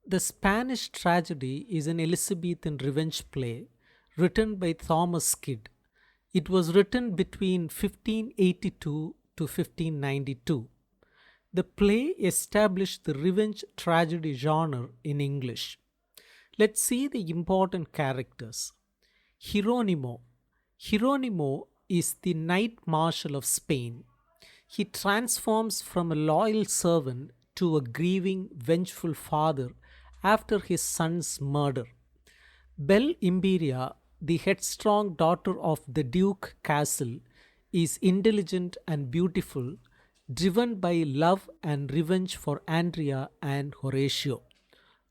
The Spanish Tragedy is an Elizabethan revenge play written by Thomas Kyd. It was written between 1582 to 1592. The play established the revenge tragedy genre in English. Let's see the important characters. Hieronimo. Hieronimo is the Knight Marshal of Spain. He transforms from a loyal servant to a grieving, vengeful father after his son's murder. Belle Imperia, the headstrong daughter of the Duke Castle, is intelligent and beautiful, driven by love and revenge for Andrea and Horatio.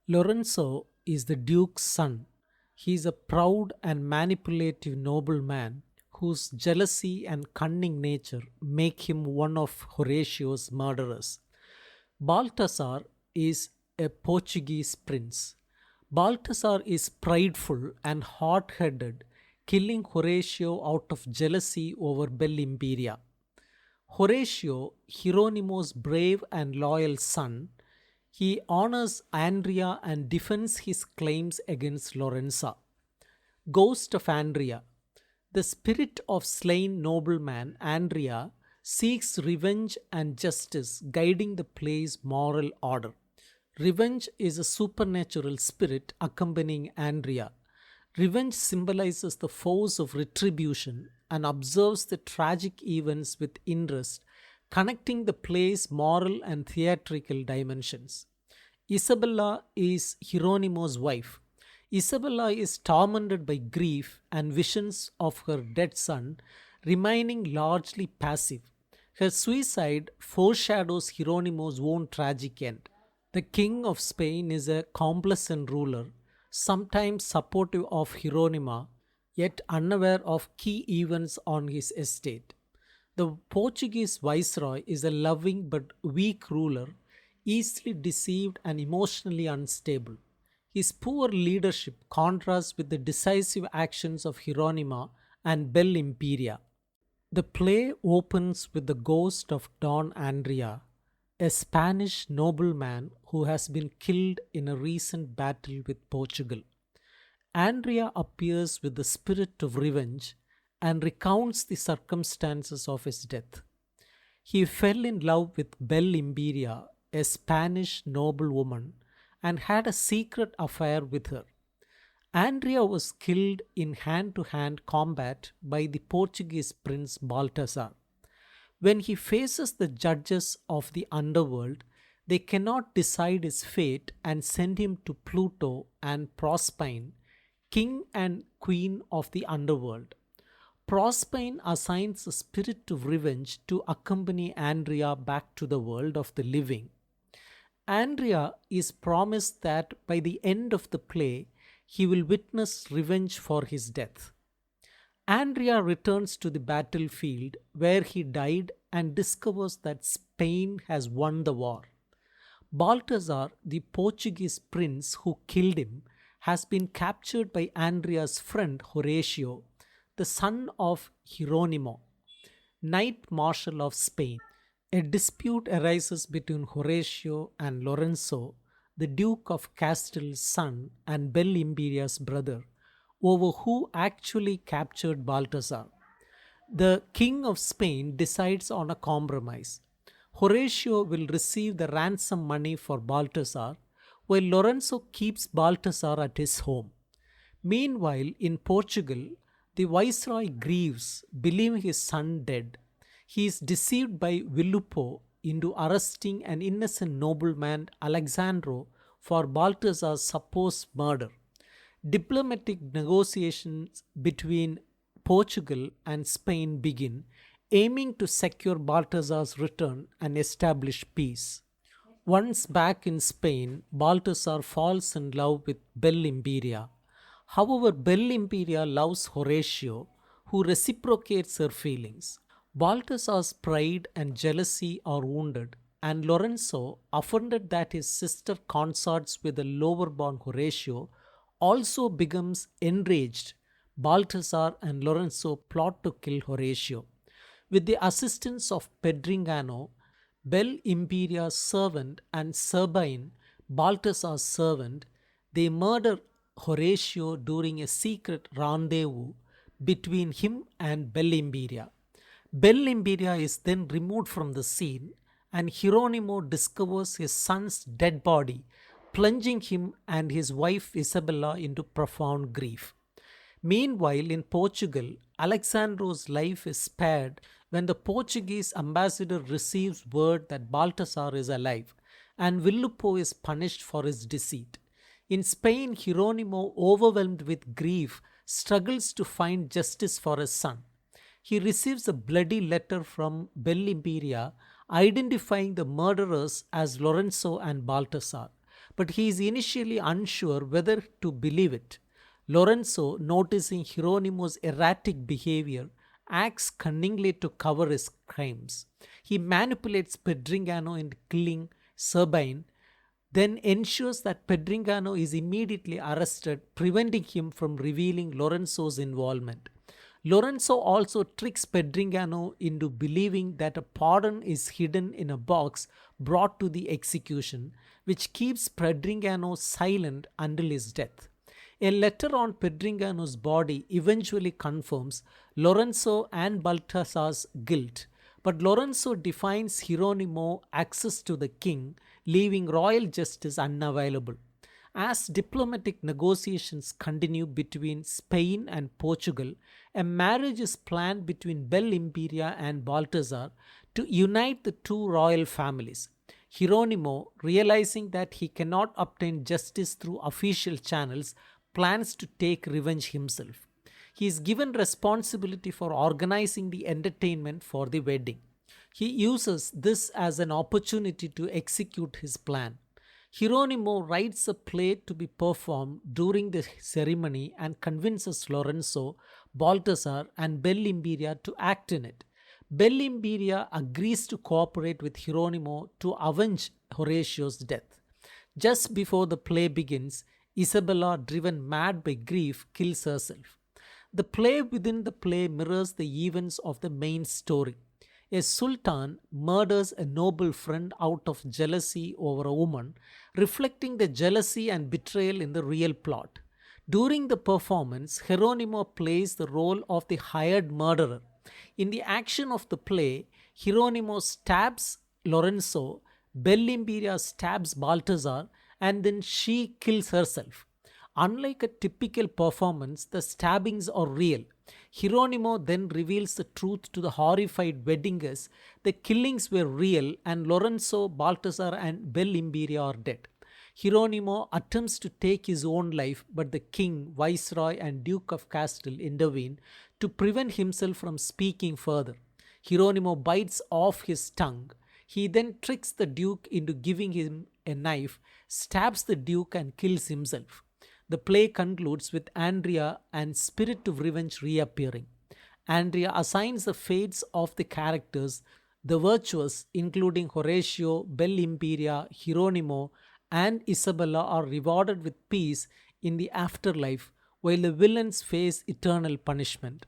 Lorenzo is the Duke's son. He is a proud and manipulative nobleman whose jealousy and cunning nature make him one of Horatio's murderers. Balthazar is a Portuguese prince. Balthazar is prideful and hot headed, killing Horatio out of jealousy over Belle Imperia. Horatio, Hieronymo's brave and loyal son, he honors Andrea and defends his claims against Lorenza. Ghost of Andrea. The spirit of slain nobleman Andrea seeks revenge and justice, guiding the play's moral order. Revenge is a supernatural spirit accompanying Andrea. Revenge symbolizes the force of retribution and observes the tragic events with interest, connecting the play's moral and theatrical dimensions. Isabella is Hieronymo's wife. Isabella is tormented by grief and visions of her dead son, remaining largely passive. Her suicide foreshadows Hieronymo's own tragic end. The King of Spain is a complacent ruler, sometimes supportive of Hieronyma, yet unaware of key events on his estate. The Portuguese viceroy is a loving but weak ruler, easily deceived and emotionally unstable. His poor leadership contrasts with the decisive actions of Hieronyma and Belle Imperia. The play opens with the ghost of Don Andrea, a Spanish nobleman who has been killed in a recent battle with Portugal. Andrea appears with the spirit of revenge and recounts the circumstances of his death. He fell in love with Belle Imperia, a Spanish noblewoman, and had a secret affair with her. Andrea was killed in hand to hand combat by the Portuguese prince Balthazar. When he faces the judges of the underworld, they cannot decide his fate and send him to Pluto and Proserpine, king and queen of the underworld. Proserpine assigns a spirit of revenge to accompany Andrea back to the world of the living. Andrea is promised that by the end of the play, he will witness revenge for his death. Andrea returns to the battlefield where he died and discovers that Spain has won the war. Balthazar, the Portuguese prince who killed him, has been captured by Andrea's friend Horatio, the son of Hieronymo, Knight Marshal of Spain. A dispute arises between Horatio and Lorenzo, the Duke of Castell's son and Belle Imperia's brother, over who actually captured Balthazar. The King of Spain decides on a compromise. Horatio will receive the ransom money for Balthazar, while Lorenzo keeps Balthazar at his home. Meanwhile, in Portugal, the viceroy grieves, believing his son dead. He is deceived by Villupo into arresting an innocent nobleman, Alexandro, for Balthazar's supposed murder. Diplomatic negotiations between Portugal and Spain begin, aiming to secure Balthazar's return and establish peace. Once back in Spain, Balthazar falls in love with Belle Imperia. However, Belle Imperia loves Horatio, who reciprocates her feelings. Balthazar's pride and jealousy are wounded, and Lorenzo, offended that his sister consorts with a lower born Horatio, also becomes enraged. Balthazar and Lorenzo plot to kill Horatio. With the assistance of Pedringano, Belle Imperia's servant, and Sabine, Balthasar's servant, they murder Horatio during a secret rendezvous between him and Bellimberia. Bellimberia is then removed from the scene, and Hieronimo discovers his son's dead body, plunging him and his wife Isabella into profound grief. Meanwhile, in Portugal, Alexandro's life is spared when the Portuguese ambassador receives word that Baltasar is alive, and Villupo is punished for his deceit. In Spain, Hieronimo, overwhelmed with grief, struggles to find justice for his son. He receives a bloody letter from Bellimberia identifying the murderers as Lorenzo and Baltasar, but he is initially unsure whether to believe it. Lorenzo, noticing Hieronimo's erratic behavior, acts cunningly to cover his crimes. He manipulates Pedringano into killing Sabine, then ensures that Pedringano is immediately arrested, preventing him from revealing Lorenzo's involvement. Lorenzo also tricks Pedringano into believing that a pardon is hidden in a box brought to the execution, which keeps Pedringano silent until his death. A letter on Pedringano's body eventually confirms Lorenzo and Baltasar's guilt, but Lorenzo defines Hieronimo access to the king, leaving royal justice unavailable. As diplomatic negotiations continue between Spain and Portugal, a marriage is planned between Bellimberia and Baltasar to unite the two royal families. Hieronimo, realizing that he cannot obtain justice through official channels, plans to take revenge himself. He is given responsibility for organizing the entertainment for the wedding. He uses this as an opportunity to execute his plan. Hieronimo writes a play to be performed during the ceremony and convinces Lorenzo, Baltasar, and Bellimberia to act in it. Bellimberia agrees to cooperate with Hieronimo to avenge Horatio's death. Just before the play begins, Isabella, driven mad by grief, kills herself. The play within the play mirrors the events of the main story. A sultan murders a noble friend out of jealousy over a woman, reflecting the jealousy and betrayal in the real plot. During the performance, Hieronimo plays the role of the hired murderer. In the action of the play, Hieronimo stabs Lorenzo, Bellimberia stabs Baltasar, and then she kills herself. Unlike a typical performance, the stabbings are real. Hieronimo then reveals the truth to the horrified wedding guests. The killings were real, and Lorenzo, Baltasar, and Bellimberia are dead. Hieronimo attempts to take his own life, but the king, viceroy, and Duke of Castile intervene to prevent himself from speaking further. Hieronimo bites off his tongue. He then tricks the Duke into giving him a knife, stabs the Duke, and kills himself. The play concludes with Andrea and Spirit of Revenge reappearing. Andrea assigns the fates of the characters. The virtuous, including Horatio, Bellimberia, Hieronimo, and Isabella, are rewarded with peace in the afterlife, while the villains face eternal punishment.